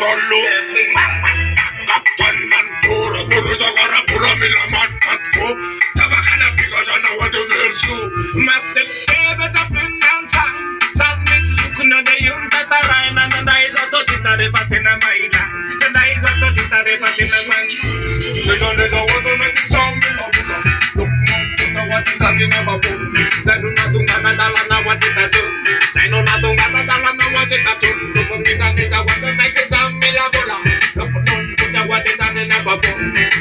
Morollo Kaptan dan pura Buruza gara pura mila matatko Tabakana pikajana wadu versu Mate bebe tapinansa Sadness lukuna de yung tataraina Nanda isoto chitare patina maila Nanda isoto chitare patina maila Nanda isoto chitare patina maila Tatina babu, Zanuna Tungana Dalana Watitatu, Zanuna Tungana Dalana Watitatu, Lupumita Nita Wata Nakita Milabola, Lupun Puta Watitatina Babu,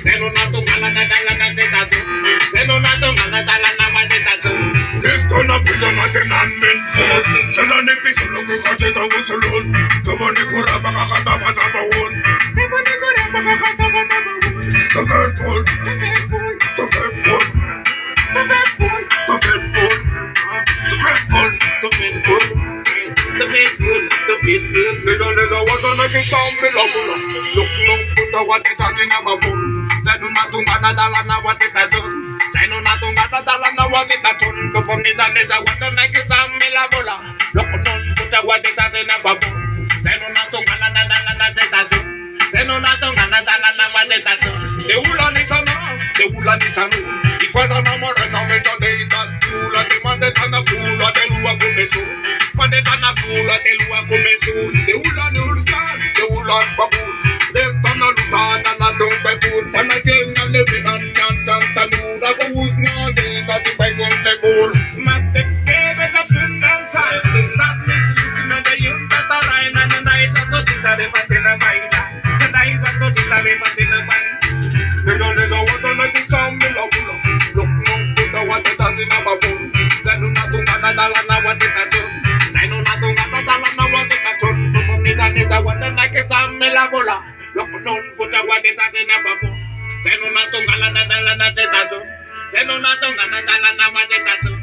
Zanuna Tungana Dalana Titatu, Zanuna Tungana Dalana Watitatu. Kestona Pizana Tenan for Sanani Pisuluku Kajeta Wusulun, Tavani Kurabaka Katabatabaun, Tavani Kurabaka Katabatabaun, the faithful, the faithful, the faithful. The faithful, the faithful, the faithful, the faithful, the faithful, the faithful. They don't let the water make it sound below. Look, no, put the water touching a baboon. Zanunatungana Dalana, what it has done. Zanunatungana Dalana, what it has done. The Bonita is a water make it sound below. Look, no, put the water touching a baboon. Zanunatungana Dalana, what it has done. Zanunatungana Dalana, what it has done. The Ulan is a no, the Ulan is a no. Faz a namora não me tornei da tula que manda tá na pula de lua começou manda tá na pula de lua começou de ulan babu de tá na luta na tombe pur pana que na leve nan tanura com os node da de vai com de gol mate bebe da pinança sadness lukuna de yung tataraina na isa to titare patina maila na isa to titare patina maila de donde do wato na tsambe la pula Tatina babu, Zanuna Tungana Dalana Watitatu, Zanuna Tungana Dalana Watitatu, Pumida Nita Wata Nakita Melabola, Lokunon Puta Watitatina babu, Zanuna Tungana Dalana Titatu, Zanuna Tungana Dalana Watitatu.